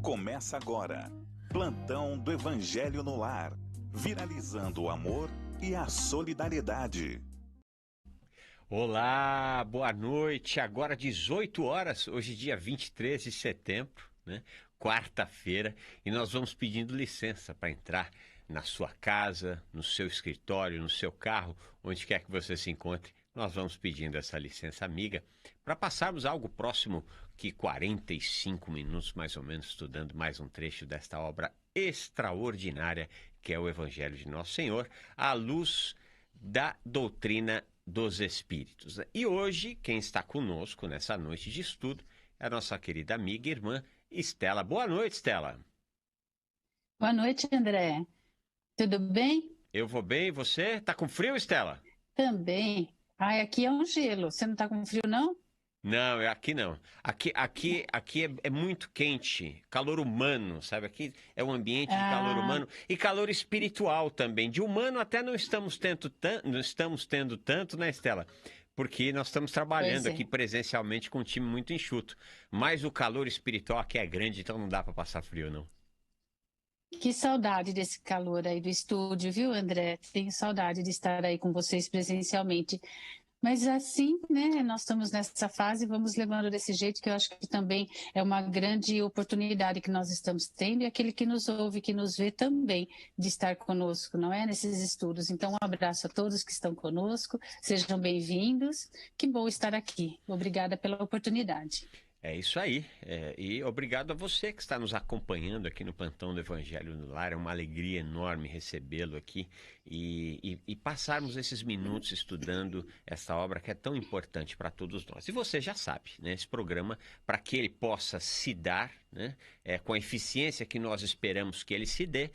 Começa agora. Plantão do Evangelho no Lar. Viralizando o amor e a solidariedade. Olá, boa noite. Agora 18 horas, hoje dia 23 de setembro, né? Quarta-feira, e nós vamos pedindo licença para entrar na sua casa, no seu escritório, no seu carro, onde quer que você se encontre. Nós vamos pedindo essa licença amiga para passarmos algo próximo que 45 minutos mais ou menos estudando mais um trecho desta obra extraordinária que é o Evangelho de Nosso Senhor, à luz da doutrina dos Espíritos. E hoje, quem está conosco nessa noite de estudo é a nossa querida amiga e irmã Estela. Boa noite, Estela. Boa noite, André. Tudo bem? Eu vou bem, e você? Tá com frio, Estela? Também. Ai, aqui é um gelo. Você não tá com frio, não? Não, aqui não. Aqui é muito quente, calor humano, sabe? Aqui é um ambiente de calor humano e calor espiritual também. De humano até não estamos tendo tanto, né, Estela? Porque nós estamos trabalhando aqui presencialmente com um time muito enxuto. Mas o calor espiritual aqui é grande, então não dá para passar frio, não. Que saudade desse calor aí do estúdio, viu, André? Tenho saudade de estar aí com vocês presencialmente. Mas assim, né, nós estamos nessa fase, vamos levando desse jeito, que eu acho que também é uma grande oportunidade que nós estamos tendo, e aquele que nos ouve, que nos vê também, de estar conosco, não é, nesses estudos. Então, um abraço a todos que estão conosco, sejam bem-vindos, que bom estar aqui. Obrigada pela oportunidade. É isso aí, e obrigado a você que está nos acompanhando aqui no Plantão do Evangelho no Lar. É uma alegria enorme recebê-lo aqui e passarmos esses minutos estudando essa obra que é tão importante para todos nós. E você já sabe, né, esse programa, para que ele possa se dar, né, com a eficiência que nós esperamos que ele se dê,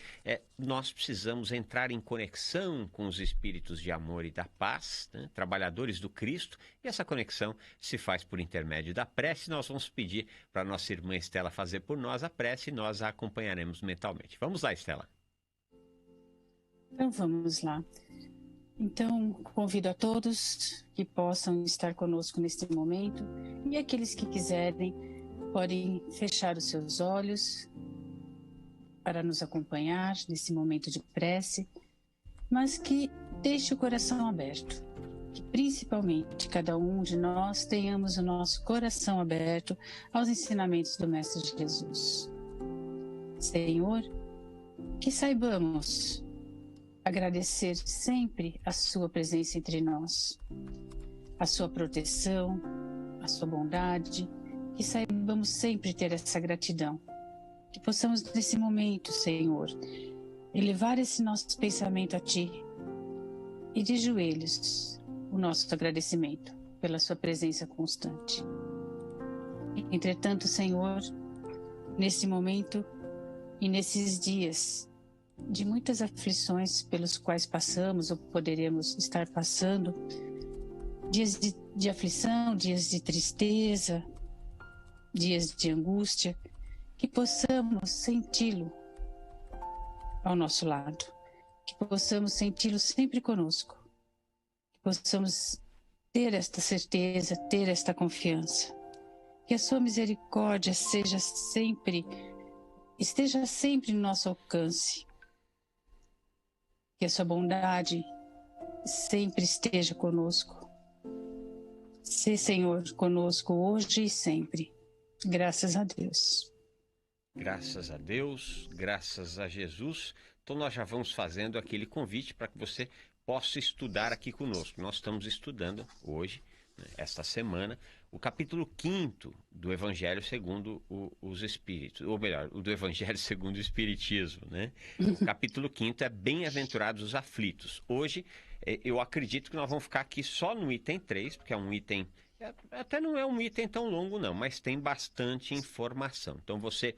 nós precisamos entrar em conexão com os espíritos de amor e da paz, né, trabalhadores do Cristo, e essa conexão se faz por intermédio da prece. Nós vamos pedir para a nossa irmã Estela fazer por nós a prece e nós a acompanharemos mentalmente. Vamos lá, Estela. Então vamos lá. Então convido a todos que possam estar conosco neste momento, e aqueles que quiserem podem fechar os seus olhos para nos acompanhar nesse momento de prece, mas que deixe o coração aberto. Que principalmente cada um de nós tenhamos o nosso coração aberto aos ensinamentos do Mestre Jesus. Senhor, que saibamos agradecer sempre a sua presença entre nós, a sua proteção, a sua bondade, que saibamos sempre ter essa gratidão. Que possamos nesse momento, Senhor, elevar esse nosso pensamento a Ti e de joelhos o nosso agradecimento pela sua presença constante. Entretanto, Senhor, nesse momento e nesses dias de muitas aflições pelos quais passamos ou poderemos estar passando, dias de aflição, dias de tristeza, dias de angústia, que possamos senti-lo ao nosso lado, que possamos senti-lo sempre conosco, que possamos ter esta certeza, ter esta confiança, que a sua misericórdia esteja sempre no nosso alcance, que a sua bondade sempre esteja conosco. Sê, Senhor, conosco hoje e sempre. Graças a Deus. Graças a Deus, graças a Jesus. Então nós já vamos fazendo aquele convite para que você possa estudar aqui conosco. Nós estamos estudando hoje, esta semana, o capítulo 5º do Evangelho segundo os Espíritos, ou melhor, o do Evangelho segundo o Espiritismo, né? O capítulo 5º é Bem-aventurados os aflitos. Hoje, eu acredito que nós vamos ficar aqui só no item 3, porque é um item, até não é um item tão longo não, mas tem bastante informação. Então você,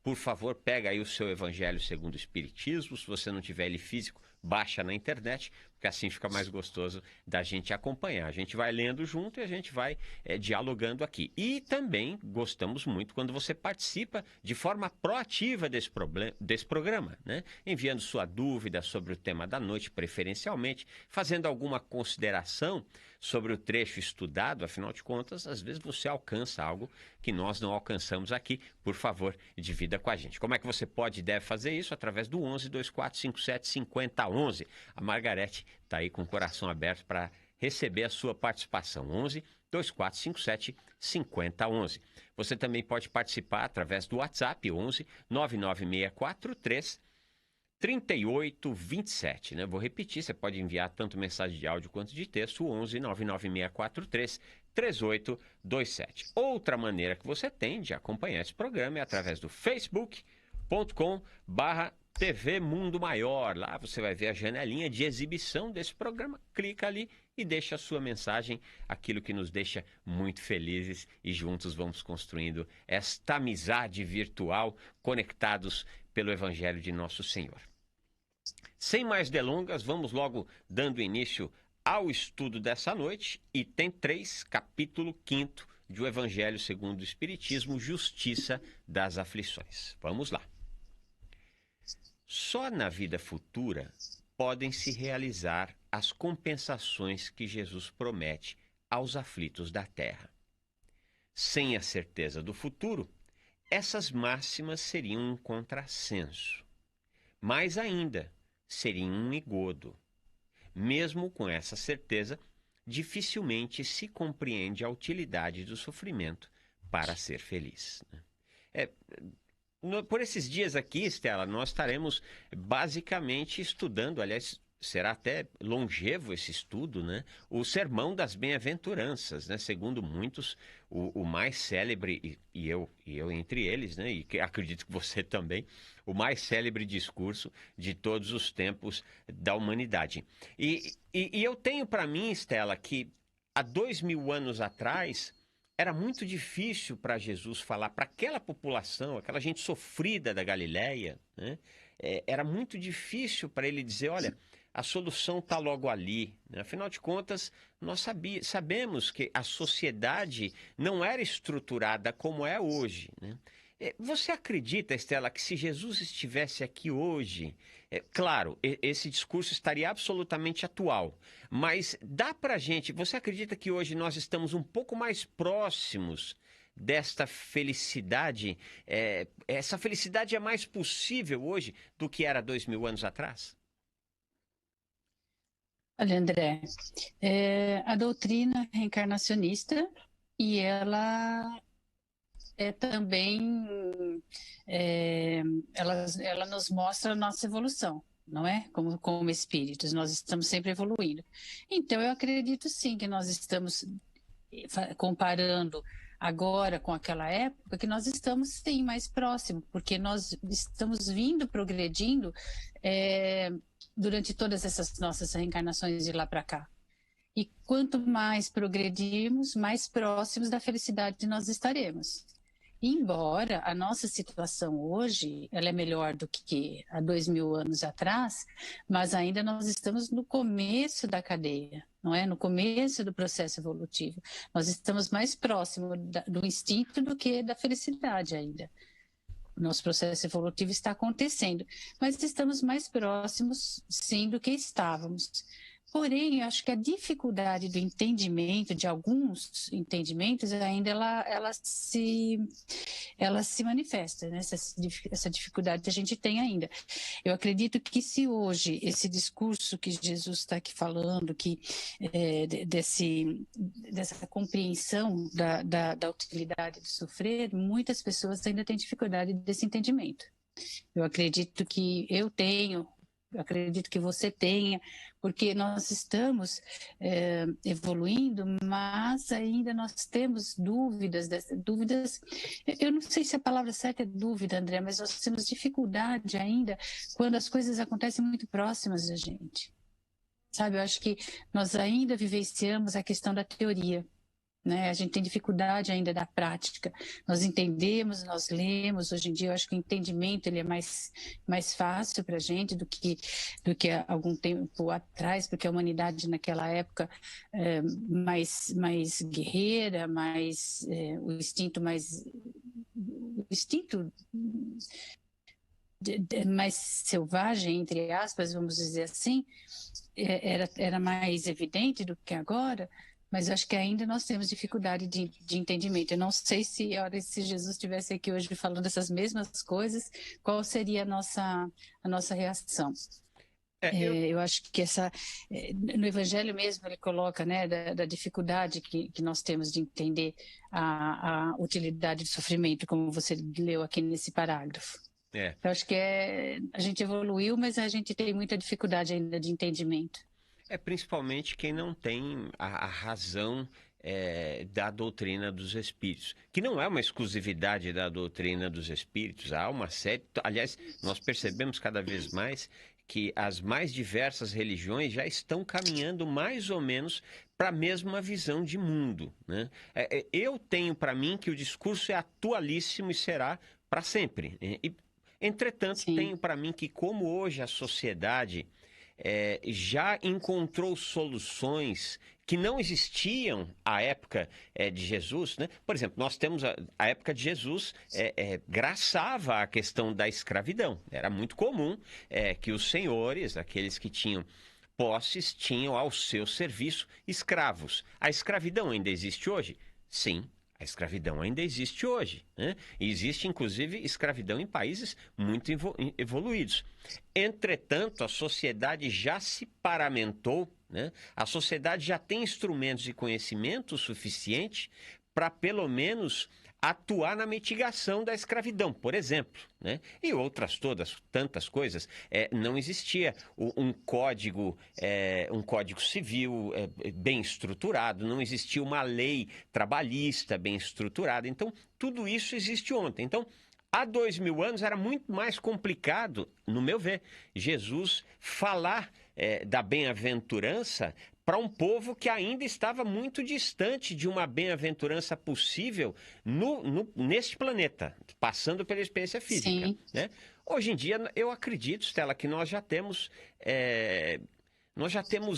por favor, pega aí o seu Evangelho segundo o Espiritismo. Se você não tiver ele físico, baixa na internet, porque assim fica mais gostoso da gente acompanhar. A gente vai lendo junto e a gente vai dialogando aqui. E também gostamos muito quando você participa de forma proativa desse programa, né? Enviando sua dúvida sobre o tema da noite, preferencialmente, fazendo alguma consideração sobre o trecho estudado. Afinal de contas, às vezes você alcança algo que nós não alcançamos aqui. Por favor, divida com a gente. Como é que você pode e deve fazer isso? Através do 11 2457 5011. A Margarete está aí com o coração aberto para receber a sua participação. 11 2457 5011. Você também pode participar através do WhatsApp 11 99643 3827, né? Vou repetir, você pode enviar tanto mensagem de áudio quanto de texto, 11 99643 3827. Outra maneira que você tem de acompanhar esse programa é através do facebook.com/TV Mundo Maior. Lá você vai ver a janelinha de exibição desse programa. Clica ali e deixa a sua mensagem, aquilo que nos deixa muito felizes, e juntos vamos construindo esta amizade virtual, conectados pelo Evangelho de Nosso Senhor. Sem mais delongas, vamos logo dando início ao estudo dessa noite, item 3, capítulo 5 do Evangelho segundo o Espiritismo, Justiça das Aflições. Vamos lá. Só na vida futura podem se realizar as compensações que Jesus promete aos aflitos da terra. Sem a certeza do futuro, essas máximas seriam um contrassenso. Mais ainda, seriam um engodo. Mesmo com essa certeza, dificilmente se compreende a utilidade do sofrimento para ser feliz. Por esses dias aqui, Estela, nós estaremos basicamente estudando, aliás, será até longevo esse estudo, né? O Sermão das Bem-aventuranças, né? Segundo muitos, o mais célebre, e eu entre eles, né? E que acredito que você também, o mais célebre discurso de todos os tempos da humanidade. E eu tenho para mim, Estela, que há 2000 anos atrás era muito difícil para Jesus falar para aquela população, aquela gente sofrida da Galileia, né? Era muito difícil para ele dizer, olha, a solução está logo ali, né? Afinal de contas, nós sabemos que a sociedade não era estruturada como é hoje, né? Você acredita, Estela, que se Jesus estivesse aqui hoje, claro, esse discurso estaria absolutamente atual, mas dá para gente, você acredita que hoje nós estamos um pouco mais próximos desta felicidade? Essa felicidade é mais possível hoje do que era 2000 anos atrás? Olha, André, a doutrina reencarnacionista, e ela também, ela nos mostra a nossa evolução, não é? Como espíritos, nós estamos sempre evoluindo. Então, eu acredito sim que nós estamos comparando agora com aquela época, que nós estamos sim mais próximos, porque nós estamos progredindo durante todas essas nossas reencarnações de lá para cá. E quanto mais progredirmos, mais próximos da felicidade nós estaremos. Embora a nossa situação hoje ela é melhor do que há 2000 anos atrás, mas ainda nós estamos no começo da cadeia, não é? No começo do processo evolutivo. Nós estamos mais próximos do instinto do que da felicidade ainda. O nosso processo evolutivo está acontecendo, mas estamos mais próximos, sim, do que estávamos. Porém, eu acho que a dificuldade do entendimento, de alguns entendimentos, ainda ela se manifesta, né? Essa dificuldade a gente tem ainda. Eu acredito que se hoje esse discurso que Jesus está aqui falando, dessa compreensão da utilidade de sofrer, muitas pessoas ainda têm dificuldade desse entendimento. Eu acredito que eu acredito que você tenha, porque nós estamos evoluindo, mas ainda nós temos dúvidas, eu não sei se a palavra certa é dúvida, André, mas nós temos dificuldade ainda quando as coisas acontecem muito próximas da gente. Sabe, eu acho que nós ainda vivenciamos a questão da teoria, né? A gente tem dificuldade ainda da prática. Nós entendemos, nós lemos. Hoje em dia, eu acho que o entendimento ele é mais fácil para a gente do que há algum tempo atrás, porque a humanidade naquela época mais guerreira, o instinto mais selvagem, entre aspas, vamos dizer assim, era mais evidente do que agora. Mas acho que ainda nós temos dificuldade de entendimento. Eu não sei se Jesus estivesse aqui hoje falando essas mesmas coisas, qual seria a nossa reação. Eu acho que no Evangelho mesmo ele coloca, né, da dificuldade que nós temos de entender a utilidade do sofrimento, como você leu aqui nesse parágrafo. Eu acho que a gente evoluiu, mas a gente tem muita dificuldade ainda de entendimento. Principalmente quem não tem a razão da doutrina dos espíritos, que não é uma exclusividade da doutrina dos espíritos. Há uma série... Aliás, nós percebemos cada vez mais que as mais diversas religiões já estão caminhando mais ou menos para a mesma visão de mundo, né? Eu tenho para mim que o discurso é atualíssimo e será para sempre. Entretanto, Sim. tenho para mim que como hoje a sociedade já encontrou soluções que não existiam à época de Jesus, né? Por exemplo, nós temos a época de Jesus graçava a questão da escravidão. Era muito comum que os senhores, aqueles que tinham posses, tinham ao seu serviço escravos. A escravidão ainda existe hoje? Sim. A escravidão ainda existe hoje, né? E existe, inclusive, escravidão em países muito evoluídos. Entretanto, a sociedade já se paramentou, né? A sociedade já tem instrumentos e conhecimento suficiente para, pelo menos, atuar na mitigação da escravidão, por exemplo, né? E outras tantas coisas. Não existia um código civil bem estruturado, não existia uma lei trabalhista bem estruturada. Então, tudo isso existe ontem. Então, há 2000 anos era muito mais complicado, no meu ver, Jesus falar da bem-aventurança para um povo que ainda estava muito distante de uma bem-aventurança possível neste planeta, passando pela experiência física, né? Hoje em dia, eu acredito, Stella, que nós já temos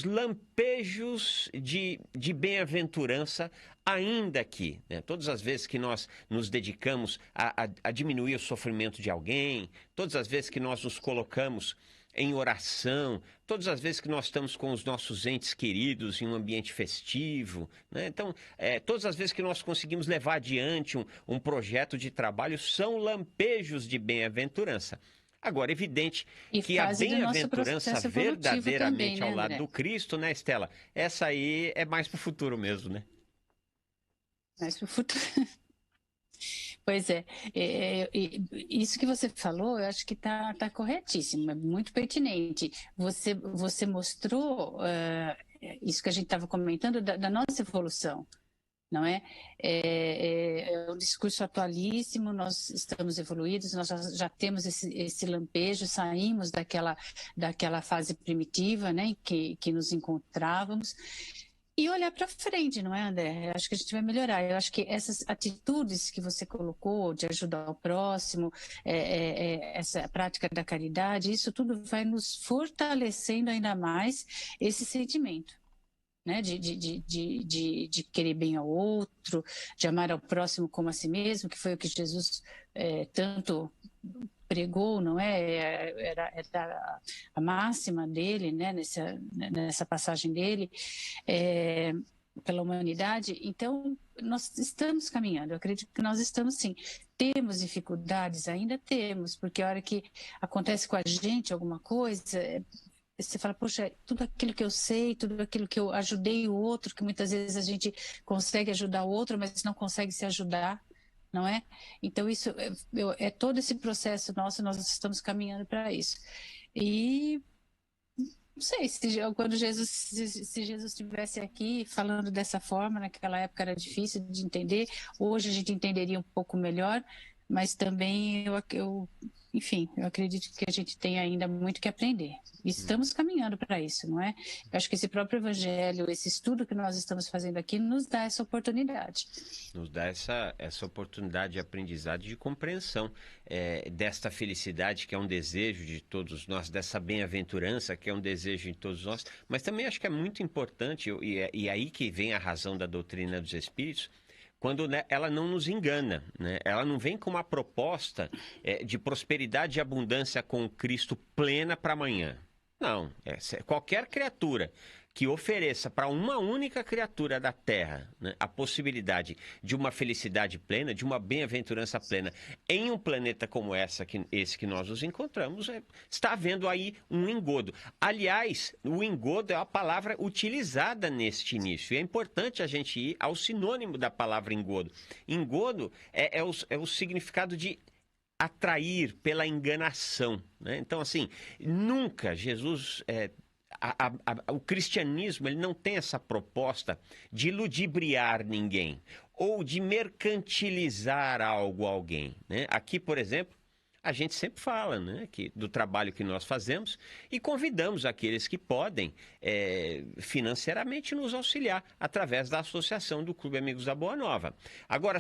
lampejos de bem-aventurança ainda aqui, né? Todas as vezes que nós nos dedicamos a diminuir o sofrimento de alguém, todas as vezes que nós nos colocamos em oração, todas as vezes que nós estamos com os nossos entes queridos em um ambiente festivo, né? Então, todas as vezes que nós conseguimos levar adiante um projeto de trabalho, são lampejos de bem-aventurança. Agora, evidente que a bem-aventurança verdadeiramente também, né, ao lado do Cristo, né, Stella? Essa aí é mais para o futuro mesmo, né? Mais para o futuro. Pois isso que você falou, eu acho que tá corretíssimo, é muito pertinente. Você mostrou isso que a gente estava comentando da nossa evolução, não é? É um discurso atualíssimo, nós estamos evoluídos, nós já temos esse lampejo, saímos daquela fase primitiva, né, que nos encontrávamos. E olhar para frente, não é, André? Acho que a gente vai melhorar. Eu acho que essas atitudes que você colocou de ajudar o próximo, essa prática da caridade, isso tudo vai nos fortalecendo ainda mais esse sentimento, né? De querer bem ao outro, de amar ao próximo como a si mesmo, que foi o que Jesus tanto pregou, não é? Era a máxima dele, né? Nessa passagem dele, pela humanidade. Então, nós estamos caminhando. Eu acredito que nós estamos, sim. Temos dificuldades, ainda temos, porque a hora que acontece com a gente alguma coisa, você fala, poxa, tudo aquilo que eu sei, tudo aquilo que eu ajudei o outro, que muitas vezes a gente consegue ajudar o outro, mas não consegue se ajudar, não é? Então, isso é todo esse processo nosso, nós estamos caminhando para isso. E não sei, se Jesus estivesse aqui falando dessa forma, naquela época era difícil de entender, hoje a gente entenderia um pouco melhor, mas também eu enfim, eu acredito que a gente tem ainda muito que aprender. Estamos caminhando para isso, não é? Eu acho que esse próprio evangelho, esse estudo que nós estamos fazendo aqui, nos dá essa oportunidade. Nos dá essa oportunidade de aprendizado e de compreensão desta felicidade que é um desejo de todos nós, dessa bem-aventurança que é um desejo de todos nós, mas também acho que é muito importante, e aí que vem a razão da doutrina dos Espíritos, quando, né, ela não nos engana, né? Ela não vem com uma proposta de prosperidade e abundância com Cristo plena para amanhã. Não, qualquer criatura que ofereça para uma única criatura da Terra, né, a possibilidade de uma felicidade plena, de uma bem-aventurança plena, em um planeta como esse que nós nos encontramos, está havendo aí um engodo. Aliás, o engodo é a palavra utilizada neste início. E é importante a gente ir ao sinônimo da palavra engodo. Engodo é o significado de atrair pela enganação, né? Então, assim, nunca Jesus... o cristianismo ele não tem essa proposta de ludibriar ninguém ou de mercantilizar algo a alguém, né? Aqui, por exemplo, a gente sempre fala, né, do trabalho que nós fazemos e convidamos aqueles que podem financeiramente nos auxiliar através da associação do Clube Amigos da Boa Nova. Agora,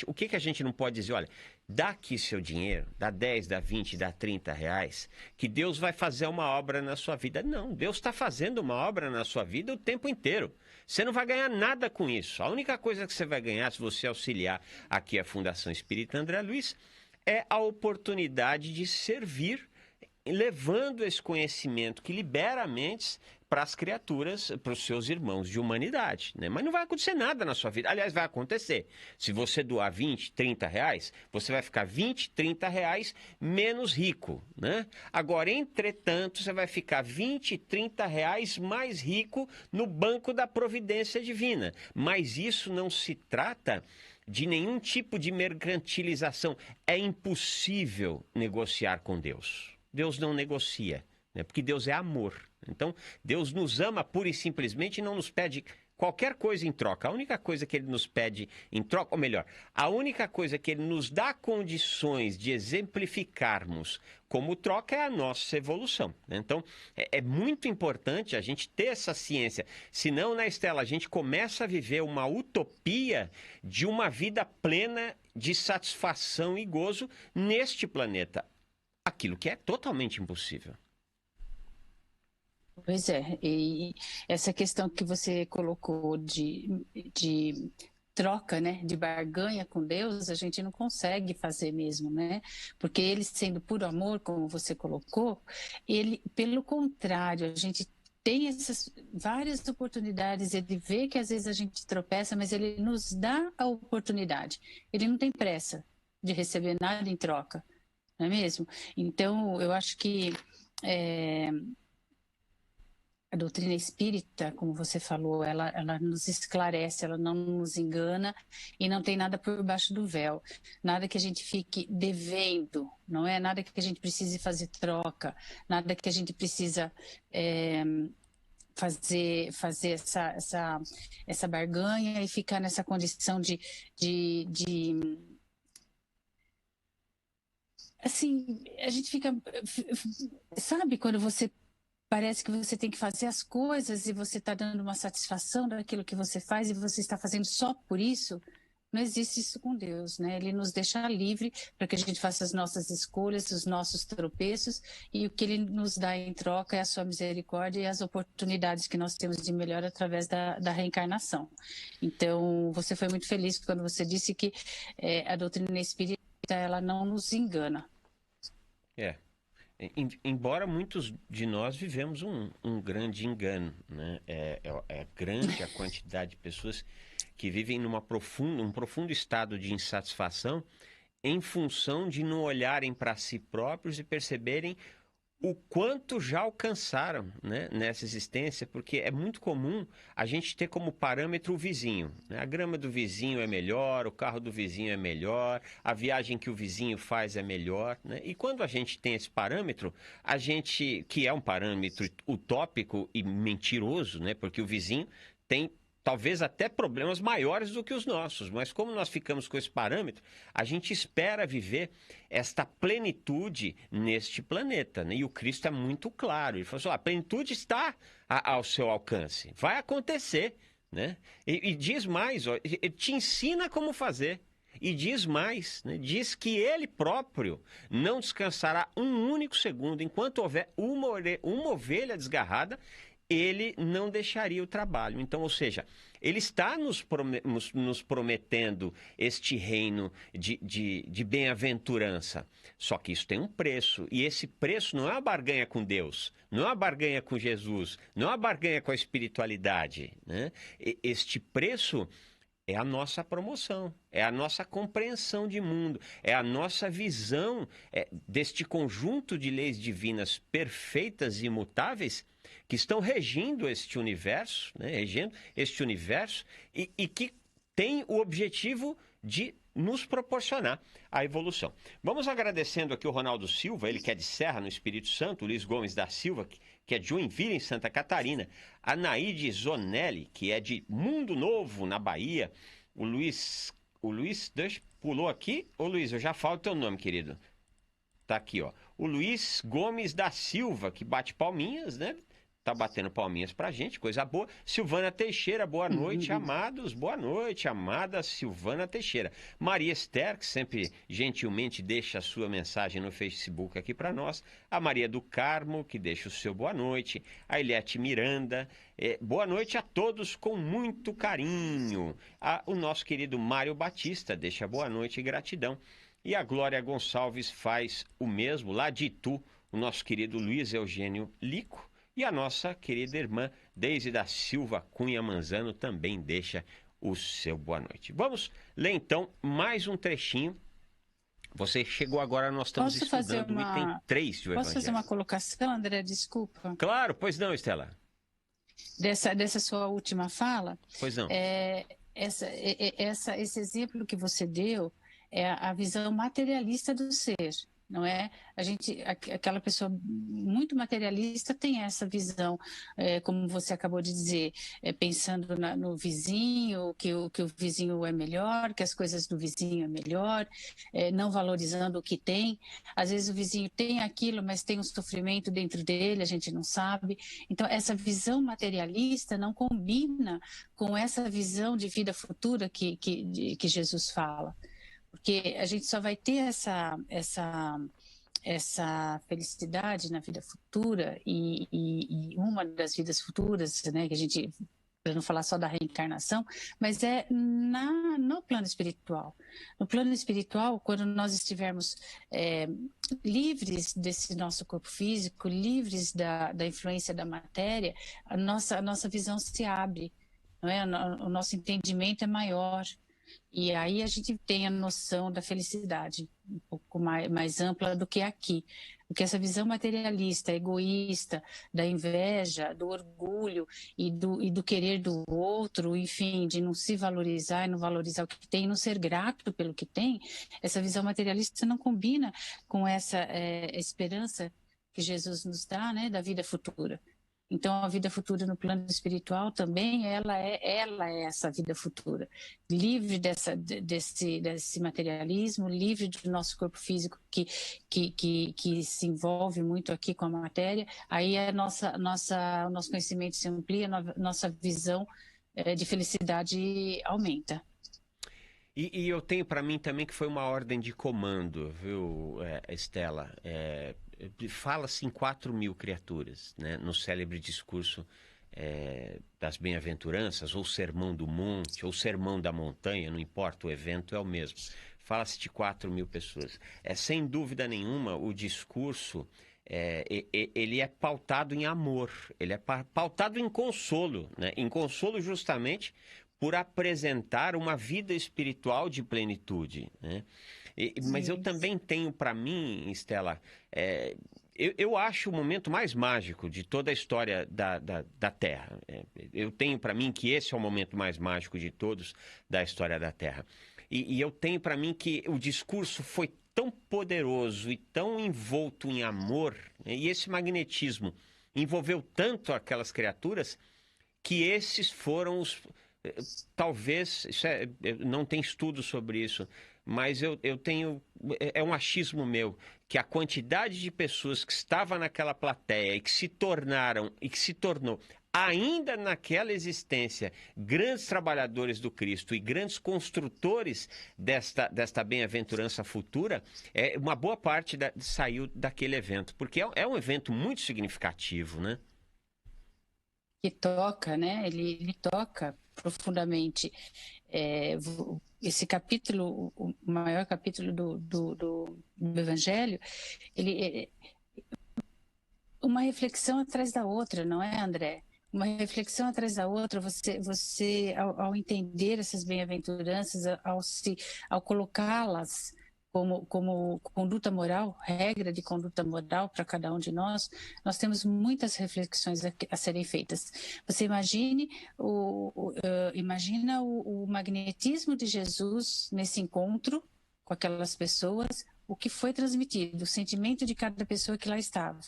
o que a gente não pode dizer? Olha, dá aqui seu dinheiro, dá 10, dá 20, dá 30 reais, que Deus vai fazer uma obra na sua vida. Não, Deus está fazendo uma obra na sua vida o tempo inteiro. Você não vai ganhar nada com isso. A única coisa que você vai ganhar se você auxiliar aqui a Fundação Espírita André Luiz é a oportunidade de servir, levando esse conhecimento que libera mentes para as criaturas, para os seus irmãos de humanidade, né? Mas não vai acontecer nada na sua vida. Aliás, vai acontecer. Se você doar 20, 30 reais, você vai ficar 20, 30 reais menos rico, né? Agora, entretanto, você vai ficar 20, 30 reais mais rico no banco da providência divina. Mas isso não se trata de nenhum tipo de mercantilização. É impossível negociar com Deus. Deus não negocia, né? Porque Deus é amor. Então, Deus nos ama pura e simplesmente e não nos pede qualquer coisa em troca. A única coisa que Ele nos pede em troca, ou melhor, a única coisa que Ele nos dá condições de exemplificarmos como troca é a nossa evolução, né? Então, é muito importante a gente ter essa ciência. Senão, né, Estela, a gente começa a viver uma utopia de uma vida plena de satisfação e gozo neste planeta. Aquilo que é totalmente impossível. Pois é, e essa questão que você colocou de troca, né, de barganha com Deus, a gente não consegue fazer mesmo, né? Porque Ele sendo puro amor, como você colocou, Ele, pelo contrário, a gente tem essas várias oportunidades, Ele vê que às vezes a gente tropeça, mas Ele nos dá a oportunidade. Ele não tem pressa de receber nada em troca, não é mesmo? Então, eu acho que a doutrina espírita, como você falou, ela nos esclarece, ela não nos engana e não tem nada por baixo do véu, nada que a gente fique devendo, não é? Nada que a gente precise fazer troca, nada que a gente precisa fazer essa barganha e ficar nessa condição de assim, a gente fica, sabe, quando você parece que você tem que fazer as coisas e você está dando uma satisfação daquilo que você faz e você está fazendo só por isso. Não existe isso com Deus, né? Ele nos deixa livre para que a gente faça as nossas escolhas, os nossos tropeços, e o que Ele nos dá em troca é a sua misericórdia e as oportunidades que nós temos de melhor através da reencarnação. Então, você foi muito feliz quando você disse que a doutrina espírita ela não nos engana. Embora muitos de nós vivemos um grande engano, né? É grande a quantidade de pessoas que vivem num profundo estado de insatisfação em função de não olharem para si próprios e perceberem o quanto já alcançaram, né, nessa existência, porque é muito comum a gente ter como parâmetro o vizinho, né? A grama do vizinho é melhor, o carro do vizinho é melhor, a viagem que o vizinho faz é melhor, né? E quando a gente tem esse parâmetro, que é um parâmetro utópico e mentiroso, né? Porque o vizinho talvez até problemas maiores do que os nossos, mas como nós ficamos com esse parâmetro, a gente espera viver esta plenitude neste planeta, né? E o Cristo é muito claro, ele falou assim, a plenitude está ao seu alcance, vai acontecer, né? E diz mais, ó, ele te ensina como fazer. E diz mais, né? Diz que ele próprio não descansará um único segundo. Enquanto houver uma ovelha desgarrada, ele não deixaria o trabalho. Então, ou seja, ele está nos prometendo este reino de bem-aventurança. Só que isso tem um preço. E esse preço não é uma barganha com Deus, não é uma barganha com Jesus, não é uma barganha com a espiritualidade, né? Este preço é a nossa promoção, é a nossa compreensão de mundo, é a nossa visão deste conjunto de leis divinas perfeitas e imutáveis que estão regindo este universo, né, e que tem o objetivo de nos proporcionar a evolução. Vamos agradecendo aqui o Ronaldo Silva, ele que é de Serra, no Espírito Santo, o Luiz Gomes da Silva, que é de Joinville, em Santa Catarina, a Naide Zonelli, que é de Mundo Novo, na Bahia, o Luiz pulou aqui. Ô Luiz, eu já falo o teu nome, querido. Tá aqui, ó. O Luiz Gomes da Silva, que bate palminhas, né? Tá batendo palminhas pra gente, coisa boa. Silvana Teixeira, boa noite, amados. Boa noite, amada Silvana Teixeira. Maria Esther, que sempre gentilmente deixa a sua mensagem no Facebook aqui para nós. A Maria do Carmo, que deixa o seu boa noite. A Eliette Miranda. Boa noite a todos com muito carinho. O nosso querido Mário Batista deixa boa noite e gratidão. E a Glória Gonçalves faz o mesmo, lá de Itu, o nosso querido Luiz Eugênio Lico. E a nossa querida irmã Deise da Silva Cunha Manzano também deixa o seu boa noite. Vamos ler então mais um trechinho. Você chegou agora, nós estamos estudando o item 3 do Evangelho. Posso fazer uma colocação, André? Desculpa. Claro, pois não, Estela. Dessa sua última fala. Pois não. Esse exemplo que você deu é a visão materialista do ser. Não é? Aquela pessoa muito materialista tem essa visão, como você acabou de dizer, pensando no vizinho, que o vizinho é melhor, que as coisas do vizinho é melhor, não valorizando o que tem. Às vezes o vizinho tem aquilo, mas tem um sofrimento dentro dele, a gente não sabe. Então, essa visão materialista não combina com essa visão de vida futura que Jesus fala. Porque a gente só vai ter essa felicidade na vida futura e uma das vidas futuras, né, que a gente, para não falar só da reencarnação, mas no plano espiritual. No plano espiritual, quando nós estivermos livres desse nosso corpo físico, livres da influência da matéria, a nossa visão se abre, não é? O nosso entendimento é maior. E aí a gente tem a noção da felicidade um pouco mais ampla do que aqui. Porque essa visão materialista, egoísta, da inveja, do orgulho e do querer do outro, enfim, de não se valorizar e não valorizar o que tem, não ser grato pelo que tem, essa visão materialista não combina com essa esperança que Jesus nos dá, né, da vida futura. Então, a vida futura no plano espiritual também, ela é essa vida futura, livre desse materialismo, livre do nosso corpo físico que se envolve muito aqui com a matéria. Aí o nosso conhecimento se amplia, nossa visão de felicidade aumenta. E eu tenho para mim também que foi uma ordem de comando, viu, Estela? Fala-se em 4.000 criaturas, né, no célebre discurso das bem-aventuranças, ou Sermão do Monte, ou Sermão da Montanha, não importa, o evento é o mesmo. Fala-se de 4.000 pessoas. Sem dúvida nenhuma, o discurso ele é pautado em amor, ele é pautado em consolo, né? Em consolo justamente por apresentar uma vida espiritual de plenitude, né? Mas eu também tenho para mim, Estela, eu acho o momento mais mágico de toda a história da Terra. Eu tenho para mim que esse é o momento mais mágico de todos da história da Terra. E eu tenho para mim que o discurso foi tão poderoso e tão envolto em amor, né? E esse magnetismo envolveu tanto aquelas criaturas que esses foram talvez, não tem estudo sobre isso, mas eu tenho, é um achismo meu, que a quantidade de pessoas que estavam naquela plateia e que se tornou, ainda naquela existência, grandes trabalhadores do Cristo e grandes construtores desta bem-aventurança futura, uma boa parte saiu daquele evento, porque é um evento muito significativo, né? Que toca, né? Ele toca profundamente. Esse capítulo, o maior capítulo do Evangelho, ele uma reflexão atrás da outra, não é, André? Uma reflexão atrás da outra, você ao entender essas bem-aventuranças, ao colocá-las como conduta moral, regra de conduta moral para cada um de nós temos muitas reflexões a serem feitas. Você imagina o magnetismo de Jesus nesse encontro com aquelas pessoas, o que foi transmitido, o sentimento de cada pessoa que lá estava.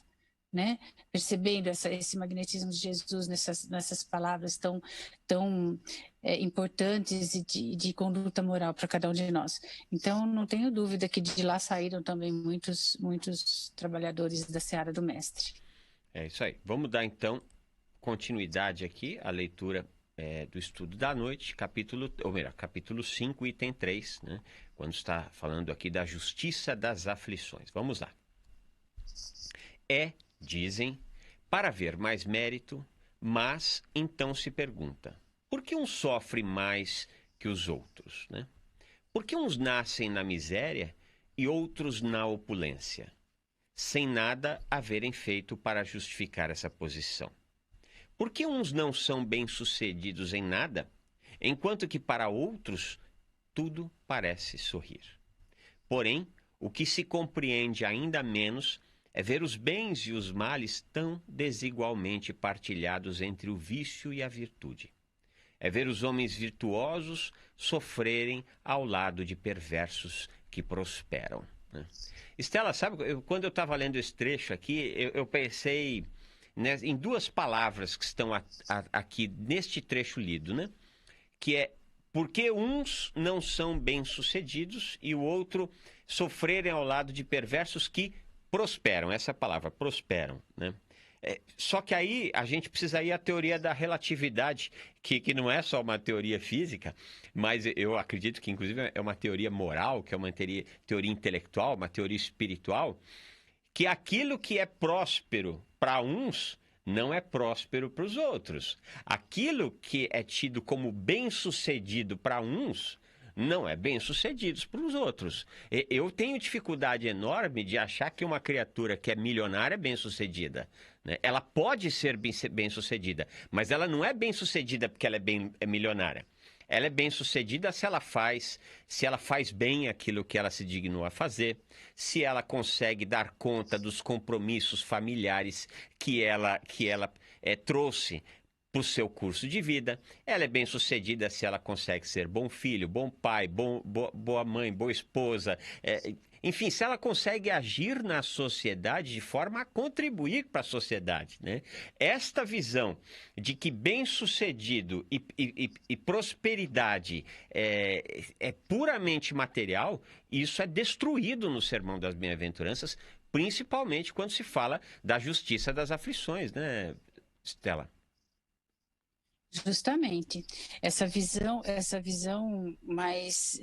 Né? Percebendo esse magnetismo de Jesus nessas palavras tão importantes e de conduta moral para cada um de nós. Então, não tenho dúvida que de lá saíram também muitos trabalhadores da seara do Mestre. É isso aí. Vamos dar, então, continuidade aqui à leitura do estudo da noite, capítulo 5, item 3, né? Quando está falando aqui da justiça das aflições. Vamos lá. Dizem, para haver mais mérito, mas então se pergunta, por que uns sofrem mais que os outros, né? Por que uns nascem na miséria e outros na opulência, sem nada haverem feito para justificar essa posição? Por que uns não são bem-sucedidos em nada, enquanto que para outros tudo parece sorrir? Porém, o que se compreende ainda menos é ver os bens e os males tão desigualmente partilhados entre o vício e a virtude. É ver os homens virtuosos sofrerem ao lado de perversos que prosperam, né? Estela, sabe, quando eu estava lendo esse trecho aqui, eu pensei em duas palavras que estão aqui neste trecho lido, né? Que é porque uns não são bem-sucedidos e o outro sofrerem ao lado de perversos que prosperam, essa palavra, prosperam, né? Só que aí a gente precisa ir à teoria da relatividade, que não é só uma teoria física, mas eu acredito que inclusive é uma teoria moral, que é uma teoria intelectual, uma teoria espiritual, que aquilo que é próspero para uns não é próspero para os outros. Aquilo que é tido como bem-sucedido para uns não é bem-sucedido para os outros. Eu tenho dificuldade enorme de achar que uma criatura que é milionária é bem-sucedida, né? Ela pode ser bem-sucedida, mas ela não é bem-sucedida porque ela é milionária. Ela é bem-sucedida se ela faz bem aquilo que ela se dignou a fazer, se ela consegue dar conta dos compromissos familiares que ela trouxe para o seu curso de vida. Ela é bem-sucedida se ela consegue ser bom filho, bom pai, boa mãe, boa esposa. Enfim, se ela consegue agir na sociedade de forma a contribuir para a sociedade, né? Esta visão de que bem-sucedido e prosperidade é puramente material, isso é destruído no Sermão das Bem-aventuranças, principalmente quando se fala da justiça das aflições, né, Estela? Justamente. Essa visão mais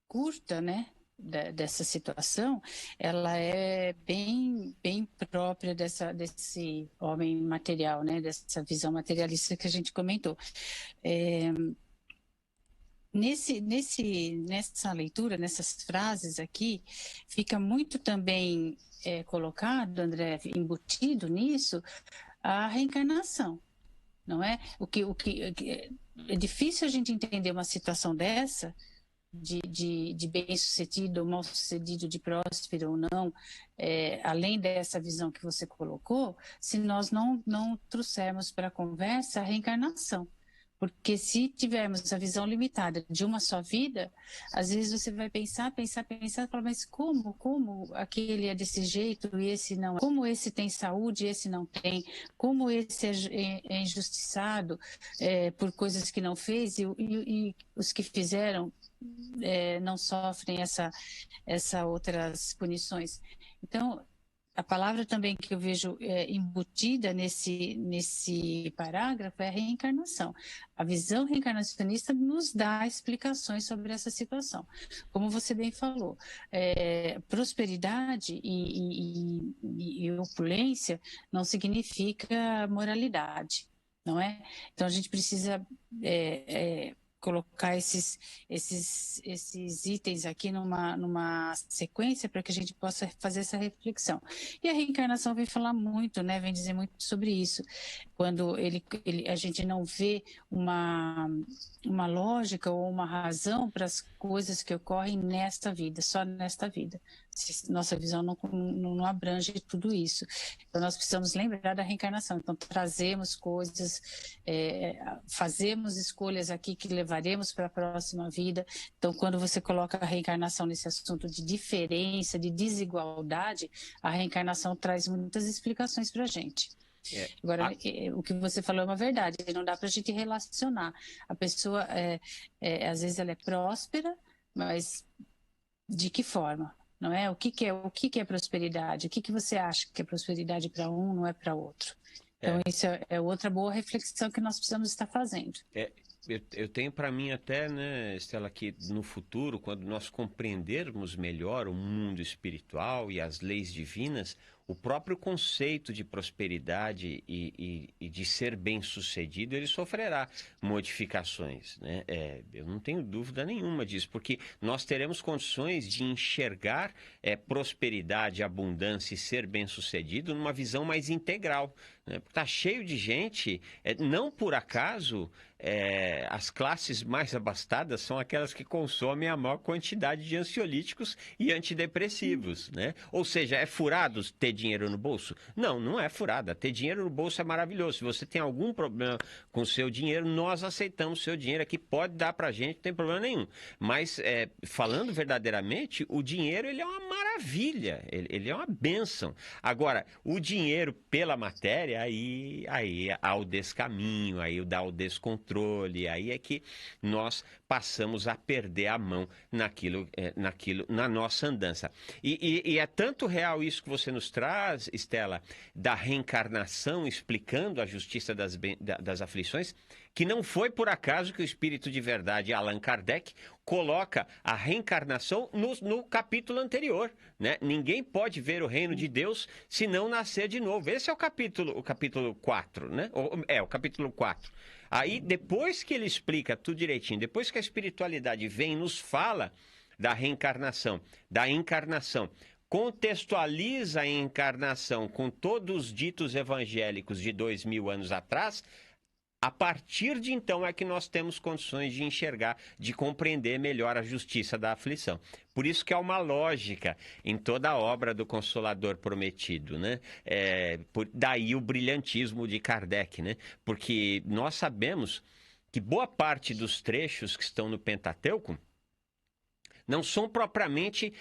curta, né, dessa situação, ela é bem própria desse homem material, né, dessa visão materialista que a gente comentou. Nessa leitura, nessas frases aqui, fica muito também colocado, André, embutido nisso, a reencarnação. Não é? É difícil a gente entender uma situação dessa, de bem-sucedido ou mal-sucedido, de próspero ou não, além dessa visão que você colocou, se nós não trouxermos para a conversa a reencarnação. Porque se tivermos a visão limitada de uma só vida, às vezes você vai pensar, e falar, mas como aquele é desse jeito e esse não é? Como esse tem saúde e esse não tem? Como esse é injustiçado por coisas que não fez e os que fizeram não sofrem essa outras punições? Então, a palavra também que eu vejo embutida nesse parágrafo é a reencarnação. A visão reencarnacionista nos dá explicações sobre essa situação. Como você bem falou, prosperidade e opulência não significa moralidade, não é? Então a gente precisa colocar esses itens aqui numa sequência para que a gente possa fazer essa reflexão. E a reencarnação vem falar muito, né? Vem dizer muito sobre isso. Quando a gente não vê uma lógica ou uma razão para as coisas que ocorrem nesta vida, só nesta vida. Nossa visão não abrange tudo isso. Então, nós precisamos lembrar da reencarnação. Então, trazemos coisas, fazemos escolhas aqui que levaremos para a próxima vida. Então, quando você coloca a reencarnação nesse assunto de diferença, de desigualdade, a reencarnação traz muitas explicações para a gente. Agora, o que você falou é uma verdade, não dá para a gente relacionar. A pessoa, às vezes, ela é próspera, mas de que forma? Não é? O que é prosperidade? O que você acha que é prosperidade para um, não é para outro? Então, isso é outra boa reflexão que nós precisamos estar fazendo. Eu tenho para mim até, né, Estela, que no futuro, quando nós compreendermos melhor o mundo espiritual e as leis divinas, o próprio conceito de prosperidade e de ser bem-sucedido, ele sofrerá modificações, né? Eu não tenho dúvida nenhuma disso, porque nós teremos condições de enxergar prosperidade, abundância e ser bem-sucedido numa visão mais integral, né? Está cheio de gente, não por acaso, as classes mais abastadas são aquelas que consomem a maior quantidade de ansiolíticos e antidepressivos, né? Ou seja, é furado ter dinheiro no bolso? Não, não é furada. Ter dinheiro no bolso é maravilhoso. Se você tem algum problema com o seu dinheiro, nós aceitamos o seu dinheiro aqui, pode dar pra gente, não tem problema nenhum. Mas, falando verdadeiramente, o dinheiro ele é uma maravilha, ele é uma bênção. Agora, o dinheiro pela matéria, aí há o descaminho, aí dá o descontrole, aí é que nós passamos a perder a mão naquilo na nossa andança. E é tanto real isso que você nos traz, Estela, da reencarnação, explicando a justiça das aflições, que não foi por acaso que o Espírito de Verdade, Allan Kardec, coloca a reencarnação no capítulo anterior, né? Ninguém pode ver o reino de Deus se não nascer de novo. Esse é o capítulo 4, né? O capítulo 4. Aí, depois que ele explica tudo direitinho, depois que a espiritualidade vem e nos fala da reencarnação, da encarnação, contextualiza a encarnação com todos os ditos evangélicos de 2000 anos atrás, a partir de então é que nós temos condições de enxergar, de compreender melhor a justiça da aflição. Por isso que há uma lógica em toda a obra do Consolador Prometido, né? Daí o brilhantismo de Kardec, né? Porque nós sabemos que boa parte dos trechos que estão no Pentateuco não são propriamente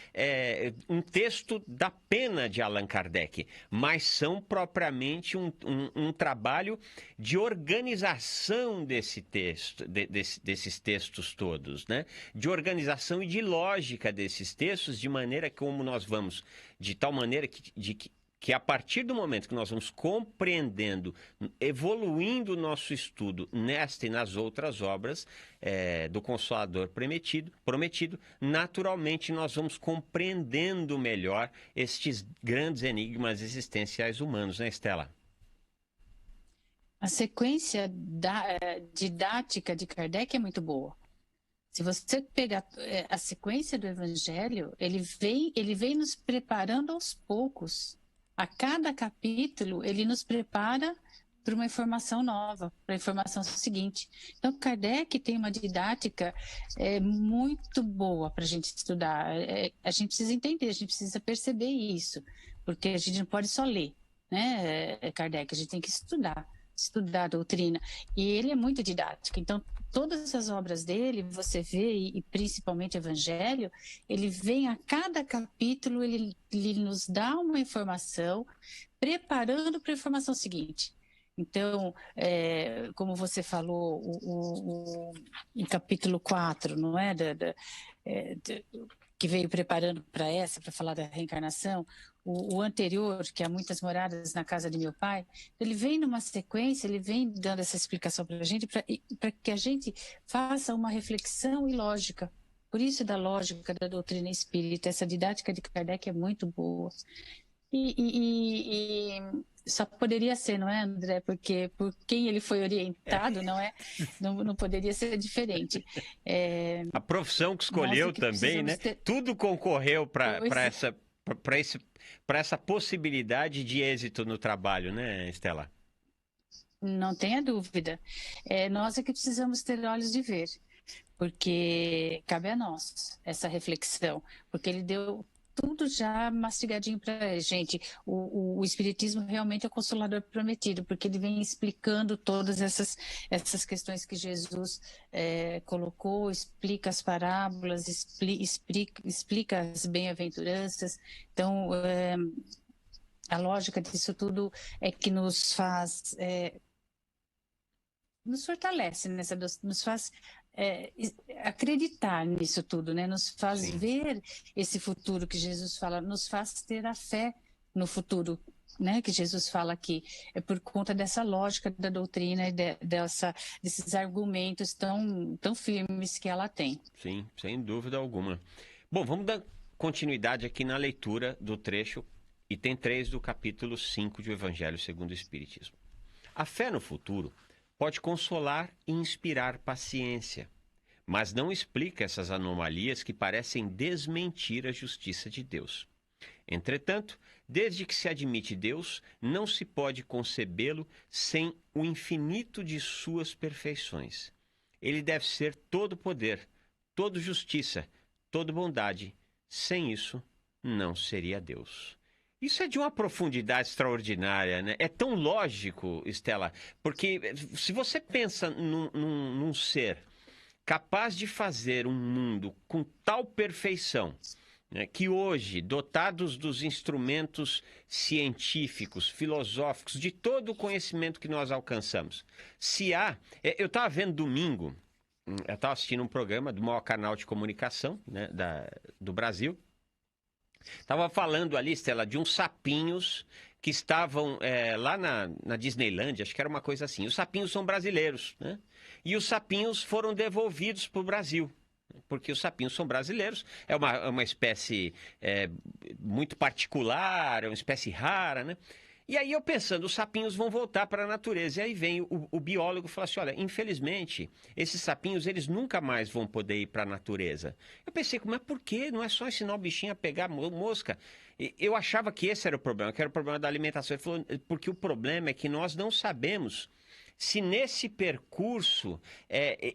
um texto da pena de Allan Kardec, mas são propriamente um trabalho de organização desses textos todos, né? De organização e de lógica desses textos, de maneira como nós vamos, de tal maneira que a partir do momento que nós vamos compreendendo, evoluindo o nosso estudo nesta e nas outras obras do Consolador Prometido, naturalmente nós vamos compreendendo melhor estes grandes enigmas existenciais humanos, né, Estela? A sequência didática de Kardec é muito boa. Se você pegar a sequência do Evangelho, ele vem nos preparando aos poucos. A cada capítulo, ele nos prepara para uma informação nova, para a informação seguinte. Então, Kardec tem uma didática muito boa para a gente estudar. A gente precisa entender, a gente precisa perceber isso, porque a gente não pode só ler, né, Kardec, a gente tem que estudar. estudar a doutrina. E ele é muito didático. Então, todas as obras dele, você vê, e principalmente Evangelho, ele vem a cada capítulo, ele nos dá uma informação, preparando para a informação seguinte. Então, como você falou, em capítulo 4, não é? Que veio preparando para falar da reencarnação, o anterior, que há muitas moradas na casa de meu pai, ele vem numa sequência, ele vem dando essa explicação para a gente, para que a gente faça uma reflexão e lógica. Por isso da lógica da doutrina espírita, essa didática de Kardec é muito boa. E só poderia ser, não é, André? Porque por quem ele foi orientado, não é? Não poderia ser diferente. A profissão que escolheu também, né? Tudo concorreu para essa possibilidade de êxito no trabalho, né, Estela? Não tenha dúvida. Nós é que precisamos ter olhos de ver, porque cabe a nós essa reflexão, porque ele deu tudo já mastigadinho para a gente. O Espiritismo realmente é o Consolador prometido, porque ele vem explicando todas essas questões que Jesus colocou, explica as parábolas, explica as bem-aventuranças. Então, a lógica disso tudo é que nos faz, nos fortalece, nos faz acreditar nisso tudo, né? Nos faz Sim. ver esse futuro que Jesus fala, nos faz ter a fé no futuro, né? Que Jesus fala aqui. É por conta dessa lógica da doutrina e desses argumentos tão firmes que ela tem. Sim, sem dúvida alguma. Bom, vamos dar continuidade aqui na leitura do trecho, item 3 do capítulo 5 do Evangelho segundo o Espiritismo. A fé no futuro pode consolar e inspirar paciência, mas não explica essas anomalias que parecem desmentir a justiça de Deus. Entretanto, desde que se admite Deus, não se pode concebê-lo sem o infinito de suas perfeições. Ele deve ser todo poder, todo justiça, toda bondade. Sem isso, não seria Deus. Isso é de uma profundidade extraordinária, né? É tão lógico, Estela, porque se você pensa num ser capaz de fazer um mundo com tal perfeição, né, que hoje, dotados dos instrumentos científicos, filosóficos, de todo o conhecimento que nós alcançamos, se há... Eu estava vendo domingo, eu estava assistindo um programa do maior canal de comunicação, né, do Brasil. Estava falando ali, Estela, de uns sapinhos que estavam lá na Disneylandia, acho que era uma coisa assim. Os sapinhos são brasileiros, né? E os sapinhos foram devolvidos para o Brasil, porque os sapinhos são brasileiros. É uma espécie muito particular, é uma espécie rara, né? E aí eu pensando, os sapinhos vão voltar para a natureza. E aí vem o biólogo e fala assim, olha, infelizmente, esses sapinhos, eles nunca mais vão poder ir para a natureza. Eu pensei, mas por quê? Não é só ensinar o bichinho a pegar mosca. Eu achava que esse era o problema, que era o problema da alimentação. Ele falou, porque o problema é que nós não sabemos se nesse percurso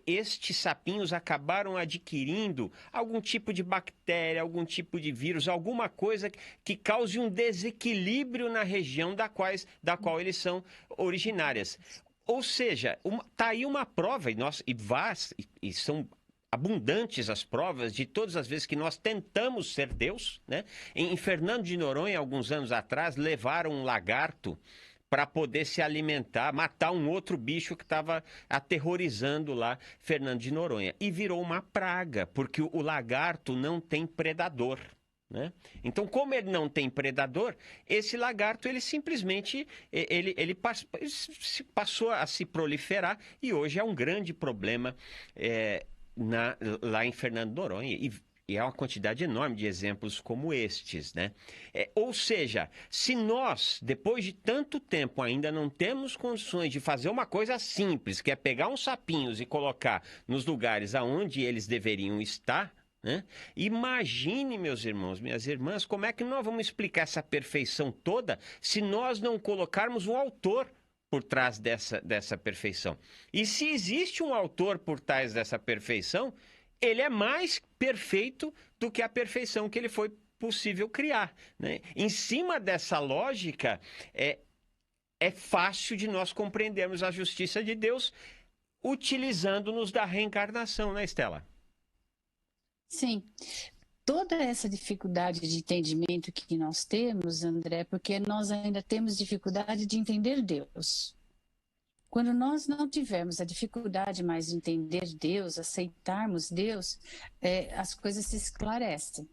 estes sapinhos acabaram adquirindo algum tipo de bactéria, algum tipo de vírus, alguma coisa que cause um desequilíbrio na região da qual eles são originárias. Ou seja, está aí uma prova, e são abundantes as provas de todas as vezes que nós tentamos ser Deus, né? Em Fernando de Noronha, alguns anos atrás, levaram um lagarto para poder se alimentar, matar um outro bicho que estava aterrorizando lá Fernando de Noronha. E virou uma praga, porque o lagarto não tem predador, né? Então, como ele não tem predador, esse lagarto, ele simplesmente ele passou a se proliferar e hoje é um grande problema lá em Fernando de Noronha. E há uma quantidade enorme de exemplos como estes, né? Ou seja, se nós, depois de tanto tempo, ainda não temos condições de fazer uma coisa simples, que é pegar uns sapinhos e colocar nos lugares aonde eles deveriam estar, né? Imagine, meus irmãos, minhas irmãs, como é que nós vamos explicar essa perfeição toda se nós não colocarmos um autor por trás dessa perfeição? E se existe um autor por trás dessa perfeição, ele é mais perfeito do que a perfeição que ele foi possível criar, né? Em cima dessa lógica, é fácil de nós compreendermos a justiça de Deus utilizando-nos da reencarnação, né, Estela? Sim. Toda essa dificuldade de entendimento que nós temos, André, é porque nós ainda temos dificuldade de entender Deus. Quando nós não tivermos a dificuldade mais de entender Deus, aceitarmos Deus, as coisas se esclarecem.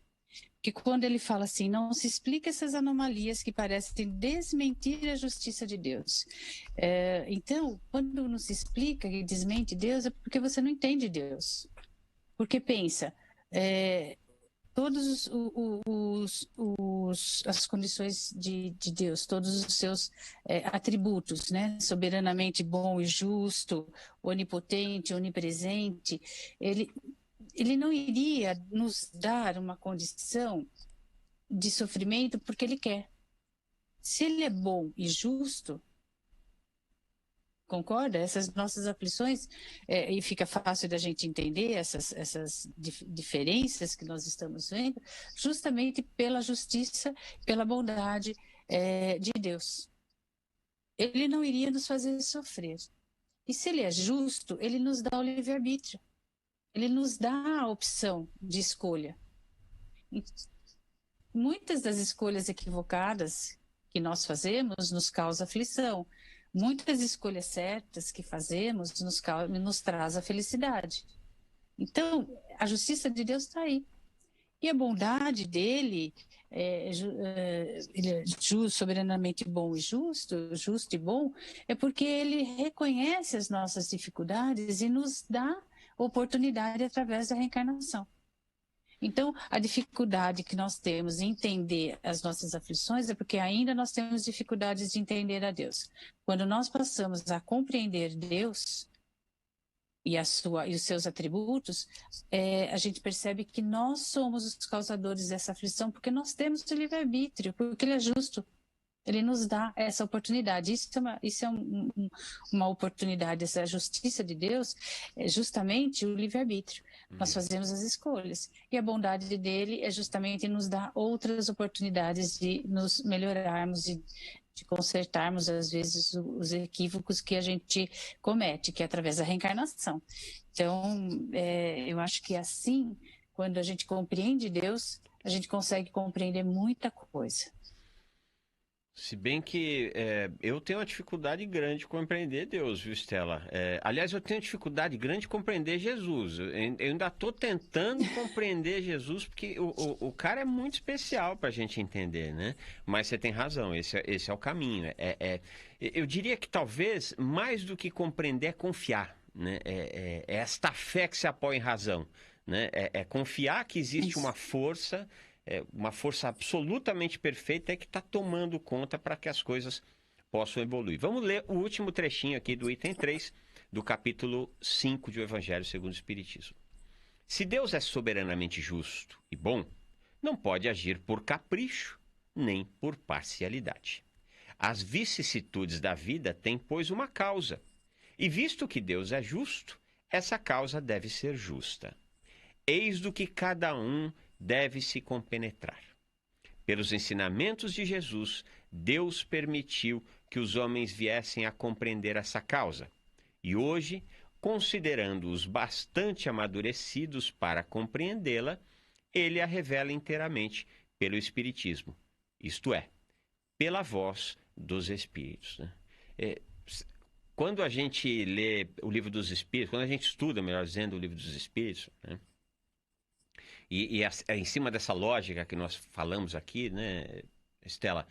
Porque quando ele fala assim, não se explica essas anomalias que parecem desmentir a justiça de Deus. Então, quando não se explica e desmente Deus, é porque você não entende Deus. Porque pensa, todos as condições de Deus, todos os seus atributos, né? Soberanamente bom e justo, onipotente, onipresente, ele não iria nos dar uma condição de sofrimento porque ele quer. Se ele é bom e justo, concorda? Essas nossas aflições, e fica fácil da gente entender essas diferenças que nós estamos vendo, justamente pela justiça, pela bondade de Deus. Ele não iria nos fazer sofrer. E se ele é justo, ele nos dá o livre-arbítrio. Ele nos dá a opção de escolha. E muitas das escolhas equivocadas que nós fazemos nos causa aflição. Muitas escolhas certas que fazemos nos traz a felicidade. Então, a justiça de Deus está aí. E a bondade dele, ele é soberanamente bom e justo e bom, é porque ele reconhece as nossas dificuldades e nos dá oportunidade através da reencarnação. Então, a dificuldade que nós temos em entender as nossas aflições é porque ainda nós temos dificuldades de entender a Deus. Quando nós passamos a compreender Deus e os seus atributos, a gente percebe que nós somos os causadores dessa aflição porque nós temos o livre-arbítrio, porque ele é justo. Ele nos dá essa oportunidade. Isso é uma oportunidade, essa justiça de Deus é justamente o livre-arbítrio. Nós fazemos as escolhas. E a bondade dele é justamente nos dar outras oportunidades de nos melhorarmos e de consertarmos, às vezes, os equívocos que a gente comete, que é através da reencarnação. Então, eu acho que assim, quando a gente compreende Deus, a gente consegue compreender muita coisa. Se bem que eu tenho uma dificuldade grande de compreender Deus, viu, Estela? Aliás, eu tenho dificuldade grande de compreender Jesus. Eu ainda estou tentando compreender Jesus, porque o cara é muito especial para a gente entender, né? Mas você tem razão, esse é o caminho. Eu diria que talvez, mais do que compreender, é confiar, né? É esta fé que se apoia em razão, né? É confiar que existe uma força absolutamente perfeita que está tomando conta para que as coisas possam evoluir. Vamos ler o último trechinho aqui do item 3, do capítulo 5 do Evangelho segundo o Espiritismo. Se Deus é soberanamente justo e bom, não pode agir por capricho, nem por parcialidade. As vicissitudes da vida têm, pois, uma causa. E visto que Deus é justo, essa causa deve ser justa. Eis do que cada um deve se compenetrar. Pelos ensinamentos de Jesus, Deus permitiu que os homens viessem a compreender essa causa. E hoje, considerando-os bastante amadurecidos para compreendê-la, ele a revela inteiramente pelo Espiritismo, isto é, pela voz dos Espíritos, né? Quando a gente lê o Livro dos Espíritos, quando a gente estuda, melhor dizendo, o Livro dos Espíritos, né? E em cima dessa lógica que nós falamos aqui, né, Estela,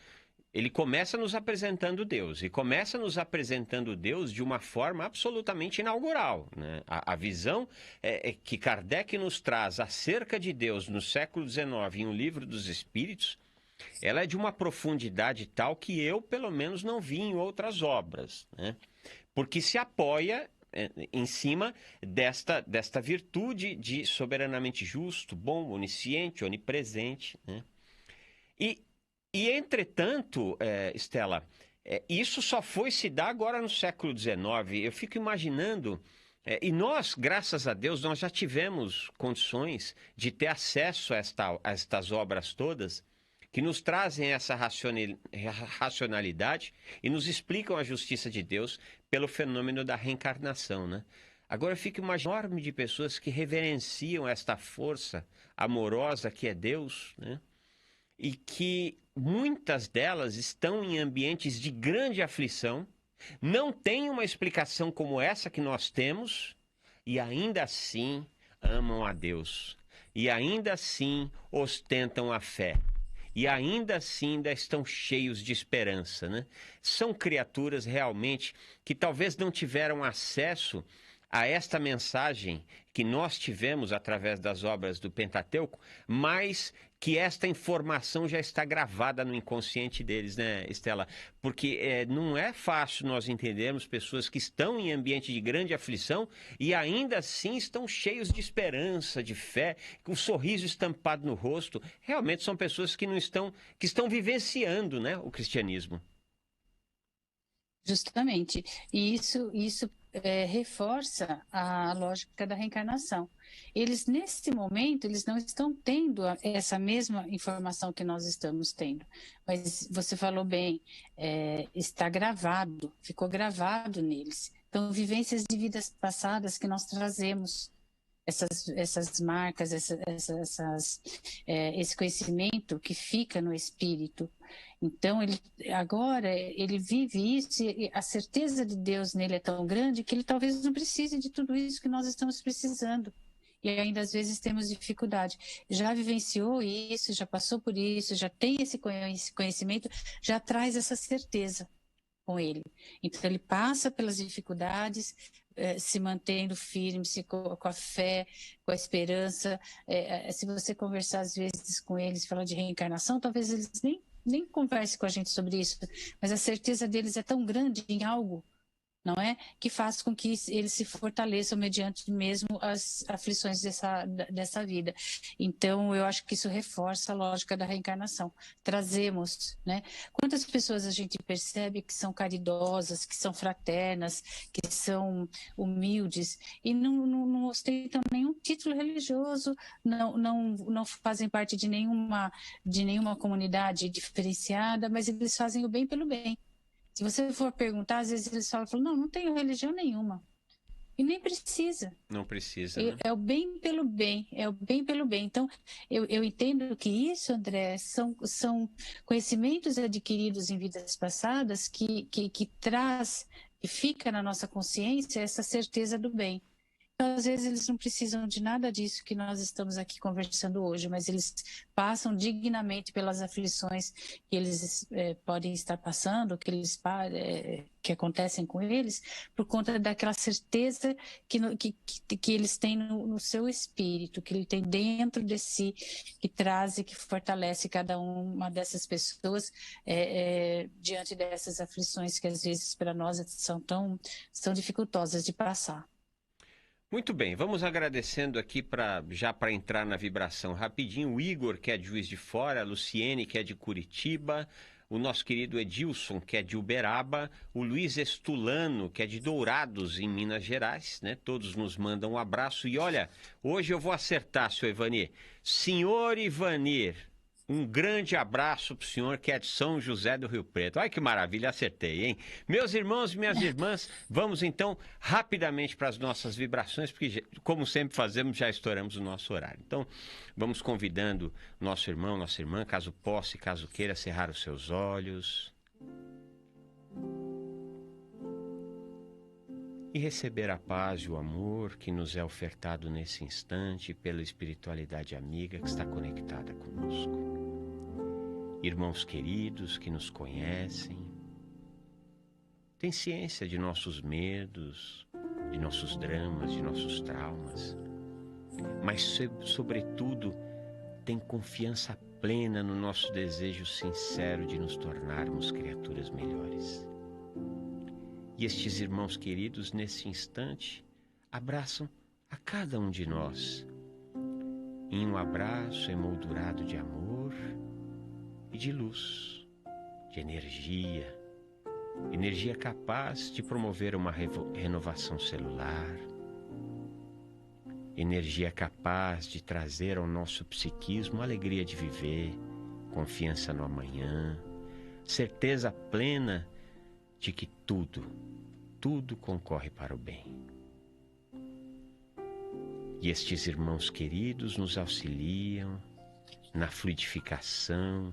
ele começa nos apresentando Deus, e começa nos apresentando Deus de uma forma absolutamente inaugural, né? A visão que Kardec nos traz acerca de Deus no século XIX em O Livro dos Espíritos, ela é de uma profundidade tal que eu, pelo menos, não vi em outras obras, né? Porque se apoia em cima desta virtude de soberanamente justo, bom, onisciente, onipresente, né? E entretanto, Estela, isso só foi se dar agora no século XIX. Eu fico imaginando, e nós, graças a Deus, nós já tivemos condições de ter acesso a estas obras todas, que nos trazem essa racionalidade e nos explicam a justiça de Deus pelo fenômeno da reencarnação, né? Agora fica uma enorme de pessoas que reverenciam esta força amorosa que é Deus, né? E que muitas delas estão em ambientes de grande aflição, não têm uma explicação como essa que nós temos, e ainda assim amam a Deus, e ainda assim ostentam a fé, e ainda assim ainda estão cheios de esperança, né? São criaturas realmente que talvez não tiveram acesso a esta mensagem que nós tivemos através das obras do Pentateuco, mas que esta informação já está gravada no inconsciente deles, né, Estela? Porque não é fácil nós entendermos pessoas que estão em ambiente de grande aflição e ainda assim estão cheios de esperança, de fé, com um sorriso estampado no rosto. Realmente são pessoas que estão vivenciando, né, o cristianismo. Justamente. E isso reforça a lógica da reencarnação. Eles, nesse momento, eles não estão tendo essa mesma informação que nós estamos tendo. Mas você falou bem, está gravado, ficou gravado neles. Então, vivências de vidas passadas que nós trazemos, essas marcas, esse conhecimento que fica no espírito. Então, agora ele vive isso e a certeza de Deus nele é tão grande que ele talvez não precise de tudo isso que nós estamos precisando. E ainda às vezes temos dificuldade. Já vivenciou isso, já passou por isso, já tem esse conhecimento, já traz essa certeza com ele. Então, ele passa pelas dificuldades, se mantendo firme, com a fé, com a esperança. Se você conversar às vezes com eles, falar de reencarnação, talvez eles nem conversem com a gente sobre isso, mas a certeza deles é tão grande em algo, não é? Que faz com que eles se fortaleçam mediante mesmo as aflições dessa vida. Então, eu acho que isso reforça a lógica da reencarnação. Trazemos, né? Quantas pessoas a gente percebe que são caridosas, que são fraternas, que são humildes e não ostentam nenhum título religioso, não fazem parte de nenhuma comunidade diferenciada, mas eles fazem o bem pelo bem. Se você for perguntar, às vezes eles falam, não tenho religião nenhuma. E nem precisa. Não precisa, né? É o bem pelo bem, é o bem pelo bem. Então, eu entendo que isso, André, são conhecimentos adquiridos em vidas passadas que traz e fica na nossa consciência essa certeza do bem. Então, às vezes eles não precisam de nada disso que nós estamos aqui conversando hoje, mas eles passam dignamente pelas aflições que eles podem estar passando, que acontecem com eles, por conta daquela certeza que eles têm no seu espírito, que ele tem dentro de si, que traz e que fortalece cada uma dessas pessoas diante dessas aflições que às vezes para nós são dificultosas de passar. Muito bem, vamos agradecendo aqui já para entrar na vibração rapidinho, o Igor, que é de Juiz de Fora, a Luciene, que é de Curitiba, o nosso querido Edilson, que é de Uberaba, o Luiz Estulano, que é de Dourados, em Minas Gerais, né? Todos nos mandam um abraço. E olha, hoje eu vou acertar, senhor Ivanir. Senhor Ivanir, um grande abraço para o senhor que é de São José do Rio Preto. Olha que maravilha, acertei, hein? Meus irmãos e minhas irmãs, vamos então rapidamente para as nossas vibrações, porque, como sempre fazemos, já estouramos o nosso horário. Então, vamos convidando nosso irmão, nossa irmã, caso possa e caso queira, cerrar os seus olhos e receber a paz e o amor que nos é ofertado nesse instante pela espiritualidade amiga que está conectada conosco. Irmãos queridos que nos conhecem, têm ciência de nossos medos, de nossos dramas, de nossos traumas, mas, sobretudo, têm confiança plena no nosso desejo sincero de nos tornarmos criaturas melhores. E estes irmãos queridos, nesse instante, abraçam a cada um de nós em um abraço emoldurado de amor e de luz, de energia capaz de promover uma renovação celular, energia capaz de trazer ao nosso psiquismo a alegria de viver confiança no amanhã, certeza plena de que tudo concorre para o bem. E estes irmãos queridos nos auxiliam na fluidificação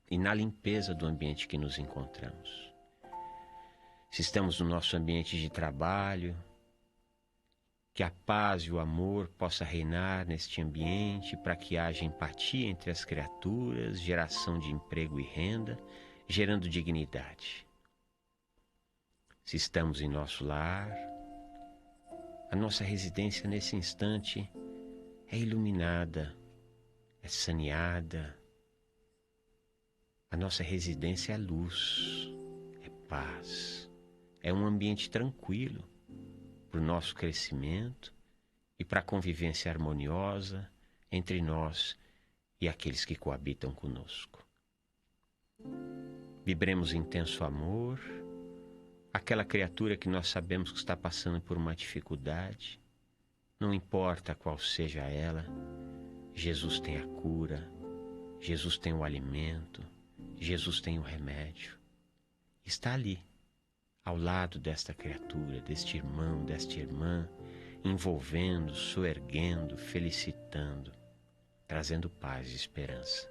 e na limpeza do ambiente que nos encontramos. Se estamos no nosso ambiente de trabalho, que a paz e o amor possa reinar neste ambiente para que haja empatia entre as criaturas, geração de emprego e renda, gerando dignidade. Se estamos em nosso lar, a nossa residência nesse instante é iluminada, é saneada. A nossa residência é luz, é paz, é um ambiente tranquilo para o nosso crescimento e para a convivência harmoniosa entre nós e aqueles que coabitam conosco. Vibremos intenso amor, aquela criatura que nós sabemos que está passando por uma dificuldade, não importa qual seja ela, Jesus tem a cura, Jesus tem o alimento, Jesus tem o remédio. Está ali, ao lado desta criatura, deste irmão, desta irmã, envolvendo, soerguendo, felicitando, trazendo paz e esperança.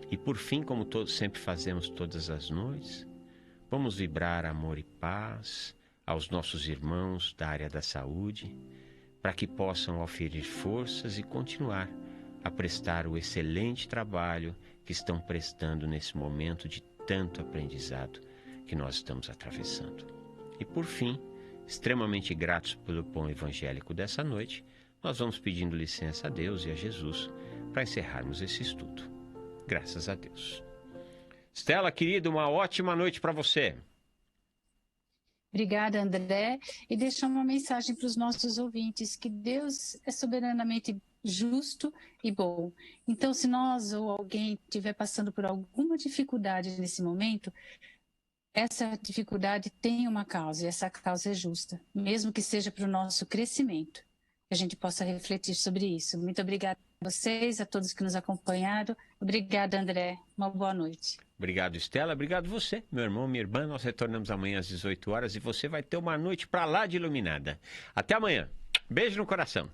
E por fim, como todos sempre fazemos todas as noites, vamos vibrar amor e paz aos nossos irmãos da área da saúde, para que possam oferir forças e continuar a prestar o excelente trabalho que estão prestando nesse momento de tanto aprendizado que nós estamos atravessando. E por fim, extremamente gratos pelo pão evangélico dessa noite, nós vamos pedindo licença a Deus e a Jesus para encerrarmos esse estudo. Graças a Deus. Stella, querida, uma ótima noite para você. Obrigada, André. E deixar uma mensagem para os nossos ouvintes, que Deus é soberanamente justo e bom. Então, se nós ou alguém estiver passando por alguma dificuldade nesse momento, essa dificuldade tem uma causa, e essa causa é justa, mesmo que seja para o nosso crescimento, que a gente possa refletir sobre isso. Muito obrigada a vocês, a todos que nos acompanharam. Obrigada, André. Uma boa noite. Obrigado, Stella. Obrigado você, meu irmão, minha irmã. Nós retornamos amanhã às 18 horas e você vai ter uma noite para lá de iluminada. Até amanhã. Beijo no coração.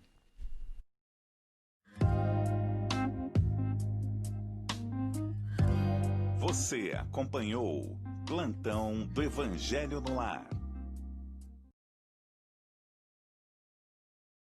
Você acompanhou Plantão do Evangelho no Lar.